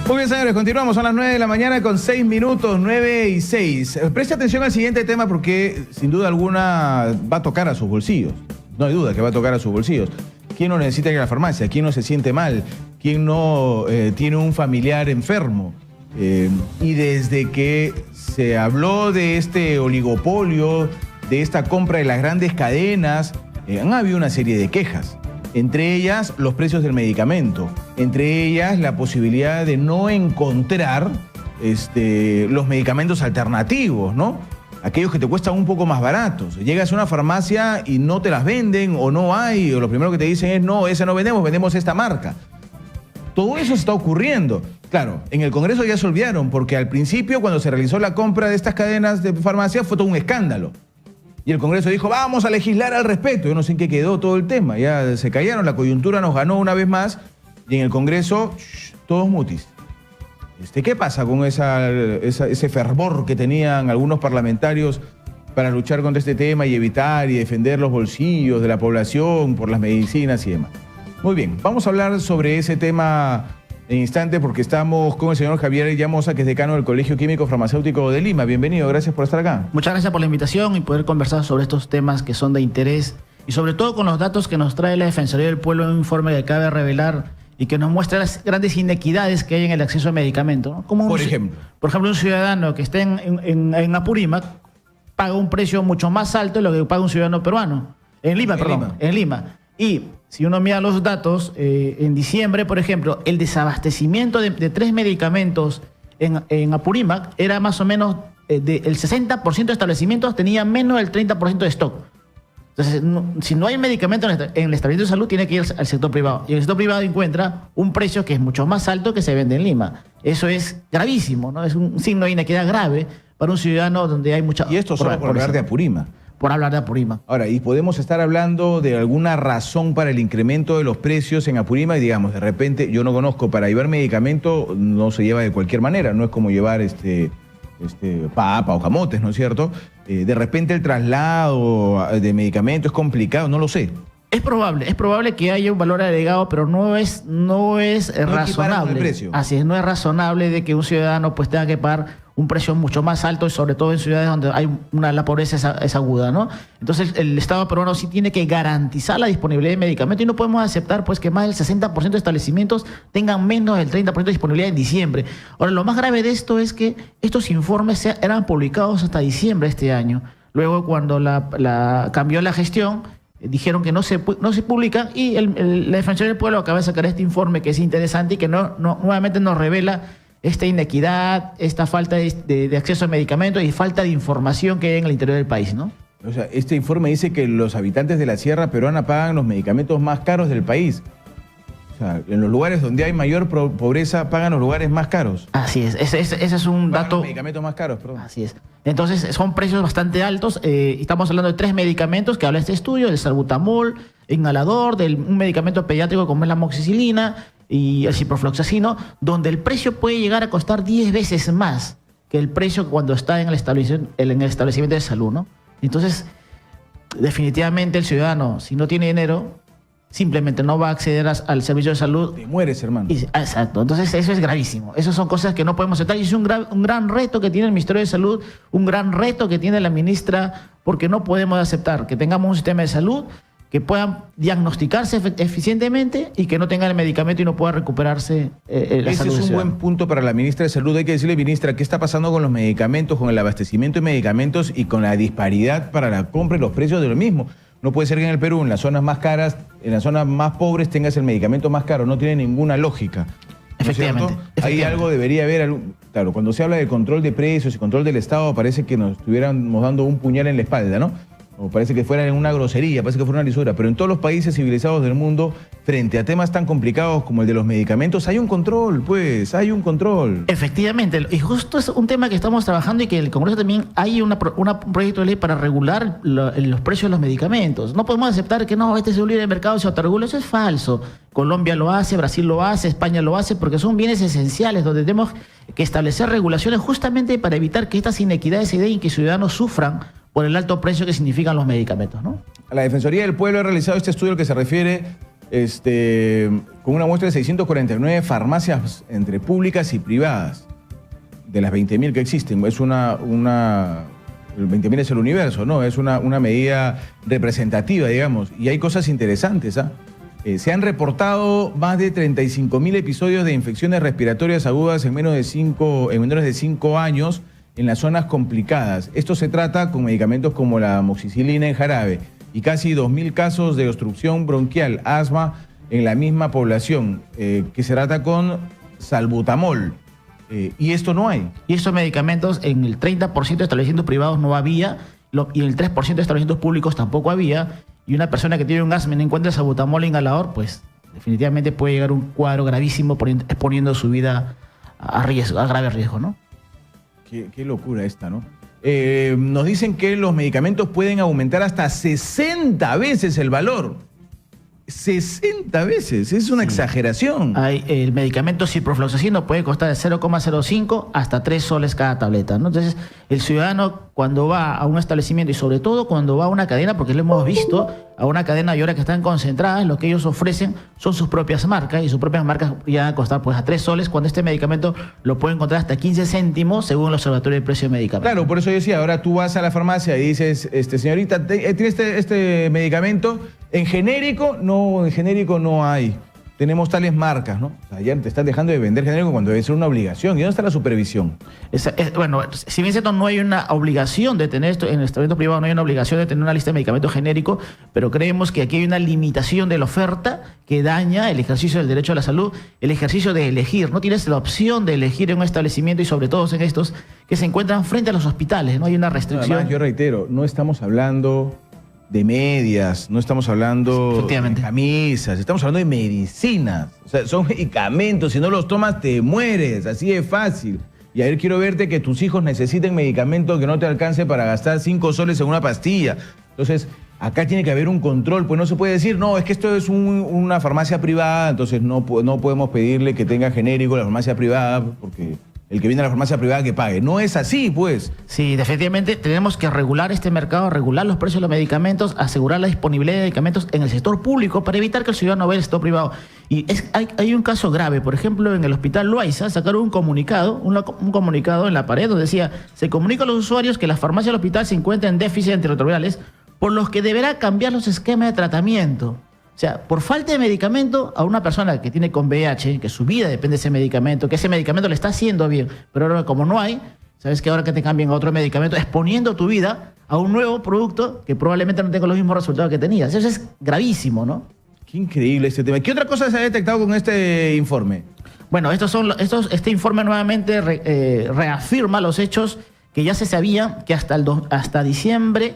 Muy bien, señores, continuamos. Son las 9 de la mañana con 6 minutos, 9 y 6. Preste atención al siguiente tema porque sin duda alguna va a tocar a sus bolsillos. No hay duda que va a tocar a sus bolsillos. ¿Quién no necesita ir a la farmacia? ¿Quién no se siente mal? ¿Quién no tiene un familiar enfermo? Y desde que se habló de este oligopolio, de esta compra de las grandes cadenas, han habido una serie de quejas. Entre ellas, los precios del medicamento. Entre ellas, la posibilidad de no encontrar los medicamentos alternativos, ¿no? Aquellos que te cuestan un poco más baratos. Llegas a una farmacia y no te las venden o no hay, o lo primero que te dicen es, no, esa no vendemos, vendemos esta marca. Todo eso está ocurriendo. Claro, en el Congreso ya se olvidaron, porque al principio, cuando se realizó la compra de estas cadenas de farmacia, fue todo un escándalo. Y el Congreso dijo, vamos a legislar al respecto. Yo no sé en qué quedó todo el tema. Ya se callaron, la coyuntura nos ganó una vez más. Y en el Congreso, todos mutis. ¿Qué pasa con ese fervor que tenían algunos parlamentarios para luchar contra este tema y evitar y defender los bolsillos de la población por las medicinas y demás? Muy bien, vamos a hablar sobre ese tema en instante porque estamos con el señor Javier Llamosa, que es decano del Colegio Químico Farmacéutico de Lima. Bienvenido, gracias por estar acá. Muchas gracias por la invitación y poder conversar sobre estos temas que son de interés y sobre todo con los datos que nos trae la Defensoría del Pueblo en un informe que acaba de revelar y que nos muestra las grandes inequidades que hay en el acceso a medicamentos, ¿no? Como por ejemplo, un ciudadano que esté en Apurímac paga un precio mucho más alto de lo que paga un ciudadano peruano. En Lima. Y si uno mira los datos, en diciembre, por ejemplo, el desabastecimiento de 3 medicamentos en Apurímac era más o menos el 60% de establecimientos tenía menos del 30% de stock. Entonces, si no hay medicamento en el establecimiento de salud, tiene que ir al sector privado. Y el sector privado encuentra un precio que es mucho más alto que se vende en Lima. Eso es gravísimo, ¿no? Es un signo de inequidad grave para un ciudadano donde hay mucha... Y esto solo por hablar de Apurímac. Por hablar de Apurímac. Ahora, ¿y podemos estar hablando de alguna razón para el incremento de los precios en Apurímac? Digamos, de repente, yo no conozco, para llevar medicamento no se lleva de cualquier manera, no es como llevar papa o camotes, ¿no es cierto? De repente el traslado de medicamento es complicado, no lo sé. Es probable que haya un valor agregado, pero no es razonable. El precio. Así es, no es razonable de que un ciudadano pues tenga que pagar un precio mucho más alto, y sobre todo en ciudades donde hay la pobreza es aguda, ¿no? Entonces el Estado peruano sí tiene que garantizar la disponibilidad de medicamentos y no podemos aceptar pues que más del 60% de establecimientos tengan menos del 30% de disponibilidad en diciembre. Ahora, lo más grave de esto es que estos informes eran publicados hasta diciembre de este año. Luego, cuando cambió la gestión, dijeron que no se publican y la Defensoría del Pueblo acaba de sacar este informe que es interesante y que nuevamente nos revela esta inequidad, esta falta de acceso a medicamentos y falta de información que hay en el interior del país, ¿no? O sea, este informe dice que los habitantes de la sierra peruana pagan los medicamentos más caros del país. O sea, en los lugares donde hay mayor pobreza pagan los lugares más caros. Así es, ese es un dato... Los medicamentos más caros, perdón. Así es. Entonces, son precios bastante altos. Estamos hablando de 3 medicamentos que habla este estudio, el salbutamol, inhalador, un medicamento pediátrico como es la amoxicilina y el ciprofloxacino, donde el precio puede llegar a costar 10 veces más que el precio cuando está en el establecimiento de salud, ¿no? Entonces, definitivamente el ciudadano, si no tiene dinero, simplemente no va a acceder al servicio de salud. Te mueres, hermano. Exacto. Entonces, eso es gravísimo. Esas son cosas que no podemos aceptar. Y es un gran reto que tiene el Ministerio de Salud, un gran reto que tiene la ministra, porque no podemos aceptar que tengamos un sistema de salud que puedan diagnosticarse eficientemente y que no tengan el medicamento y no pueda recuperarse la salud. Ese es un buen punto para la ministra de Salud. Hay que decirle, ministra, ¿qué está pasando con los medicamentos, con el abastecimiento de medicamentos y con la disparidad para la compra y los precios de lo mismo? No puede ser que en el Perú, en las zonas más caras, en las zonas más pobres, tengas el medicamento más caro. No tiene ninguna lógica. ¿No efectivamente. Ahí algo debería haber. Claro, cuando se habla de control de precios y control del Estado, parece que nos estuviéramos dando un puñal en la espalda, ¿no? O parece que fuera una grosería, parece que fuera una lisura. Pero en todos los países civilizados del mundo, frente a temas tan complicados como el de los medicamentos, hay un control, pues, hay un control. Efectivamente, y justo es un tema que estamos trabajando y que en el Congreso también hay un proyecto de ley para regular los precios de los medicamentos. No podemos aceptar que no, este es un libre mercado, se autorregula, eso es falso. Colombia lo hace, Brasil lo hace, España lo hace, porque son bienes esenciales donde tenemos que establecer regulaciones justamente para evitar que estas inequidades se den y que ciudadanos sufran por el alto precio que significan los medicamentos, ¿no? La Defensoría del Pueblo ha realizado este estudio al que se refiere con una muestra de 649 farmacias entre públicas y privadas, de las 20.000 que existen. Es el 20.000 es el universo, ¿no? Es una medida representativa, digamos. Y hay cosas interesantes, ¿ah? Se han reportado más de 35.000 episodios de infecciones respiratorias agudas en menores de 5 años en las zonas complicadas. Esto se trata con medicamentos como la amoxicilina en jarabe y casi 2.000 casos de obstrucción bronquial, asma en la misma población, que se trata con salbutamol. Y esto no hay. Y estos medicamentos en el 30% de establecimientos privados no había, y en el 3% de establecimientos públicos tampoco había. Y una persona que tiene un asma y no encuentra salbutamol inhalador, pues definitivamente puede llegar a un cuadro gravísimo exponiendo su vida a grave riesgo, ¿no? Qué locura esta, ¿no? Nos dicen que los medicamentos pueden aumentar hasta 60 veces el valor. 60 veces, es una exageración. El medicamento ciprofloxacino puede costar de 0,05 hasta 3 soles cada tableta, ¿no? Entonces, el ciudadano cuando va a un establecimiento y sobre todo cuando va a una cadena, porque lo hemos visto, a una cadena y ahora que están concentradas, lo que ellos ofrecen son sus propias marcas y sus propias marcas ya van a costar pues a 3 soles, cuando este medicamento lo puede encontrar hasta 15 céntimos según el Observatorio del Precio de Medicamentos. Claro, por eso yo decía, ahora tú vas a la farmacia y dices, señorita, ¿tiene este medicamento? En genérico no hay. Tenemos tales marcas, ¿no? O sea, ya te están dejando de vender genérico cuando debe ser una obligación. ¿Y dónde está la supervisión? Bueno, si bien cierto, no hay una obligación de tener esto, en el establecimiento privado no hay una obligación de tener una lista de medicamentos genéricos, pero creemos que aquí hay una limitación de la oferta que daña el ejercicio del derecho a la salud, el ejercicio de elegir. No tienes la opción de elegir en un establecimiento y sobre todo en estos que se encuentran frente a los hospitales, no hay una restricción. Además, yo reitero, no estamos hablando de medias, no estamos hablando de camisas, estamos hablando de medicinas. O sea, son medicamentos, si no los tomas te mueres, así de fácil. Y a ver, quiero verte que tus hijos necesiten medicamentos que no te alcance para gastar 5 soles en una pastilla. Entonces, acá tiene que haber un control, pues no se puede decir, no, es que esto es una farmacia privada, entonces no podemos pedirle que tenga genérico la farmacia privada, porque el que viene a la farmacia privada que pague. No es así, pues. Sí, definitivamente tenemos que regular este mercado, regular los precios de los medicamentos, asegurar la disponibilidad de medicamentos en el sector público para evitar que el ciudadano vaya al sector privado. Y hay un caso grave, por ejemplo, en el Hospital Loaiza sacaron un comunicado en la pared donde decía, se comunica a los usuarios que las farmacias del hospital se encuentran en déficit antirretrovirales, por los que deberá cambiar los esquemas de tratamiento. O sea, por falta de medicamento a una persona que tiene con VIH, que su vida depende de ese medicamento, que ese medicamento le está haciendo bien, pero ahora como no hay, sabes que ahora que te cambien a otro medicamento, exponiendo tu vida a un nuevo producto que probablemente no tenga los mismos resultados que tenías. Eso es gravísimo, ¿no? Qué increíble este tema. ¿Qué otra cosa se ha detectado con este informe? Bueno, este informe nuevamente reafirma los hechos que ya se sabía, que hasta diciembre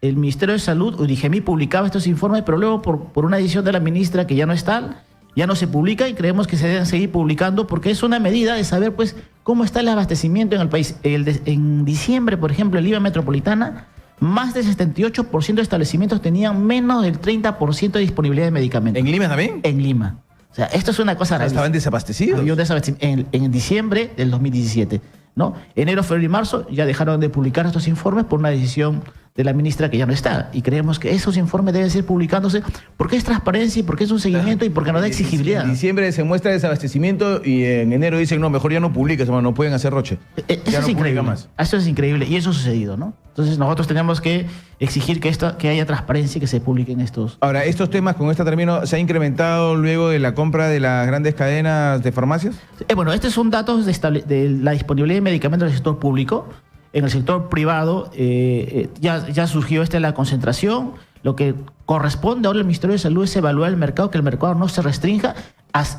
el Ministerio de Salud, UDIGEMI, publicaba estos informes, pero luego por una decisión de la ministra que ya no está, ya no se publica y creemos que se deben seguir publicando porque es una medida de saber pues cómo está el abastecimiento en el país. En diciembre, por ejemplo, en Lima Metropolitana, más del 78% de establecimientos tenían menos del 30% de disponibilidad de medicamentos. ¿En Lima también? En Lima. O sea, esto es una cosa rara. ¿Estaban desabastecidos? Había un desabastecimiento en diciembre del 2017, ¿no? Enero, febrero y marzo ya dejaron de publicar estos informes por una decisión de la ministra que ya no está. Y creemos que esos informes deben seguir publicándose porque es transparencia y porque es un seguimiento y porque nos da exigibilidad. En diciembre se muestra desabastecimiento y en enero dicen, no, mejor ya no publiques, no pueden hacer roche. Eso es increíble. Eso es increíble y eso ha sucedido, ¿no? Entonces nosotros tenemos que exigir que haya transparencia y que se publiquen estos. Ahora, estos temas, con esta termino, ¿se ha incrementado luego de la compra de las grandes cadenas de farmacias? Bueno, estos son datos de la disponibilidad de medicamentos del sector público. En el sector privado ya surgió la concentración. Lo que corresponde ahora al Ministerio de Salud es evaluar el mercado, que el mercado no se restrinja.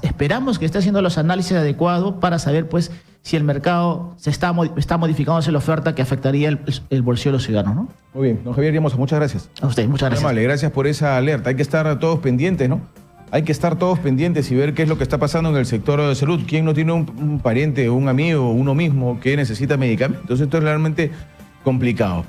Esperamos que esté haciendo los análisis adecuados para saber pues si el mercado está modificándose la oferta que afectaría el bolsillo de los ciudadanos, ¿no? Muy bien, don Javier Llamosa, muchas gracias. A usted, muchas gracias. Vale, gracias por esa alerta. Hay que estar todos pendientes, ¿no? Hay que estar todos pendientes y ver qué es lo que está pasando en el sector de salud. ¿Quién no tiene un pariente, un amigo, uno mismo que necesita medicamentos? Entonces esto es realmente complicado.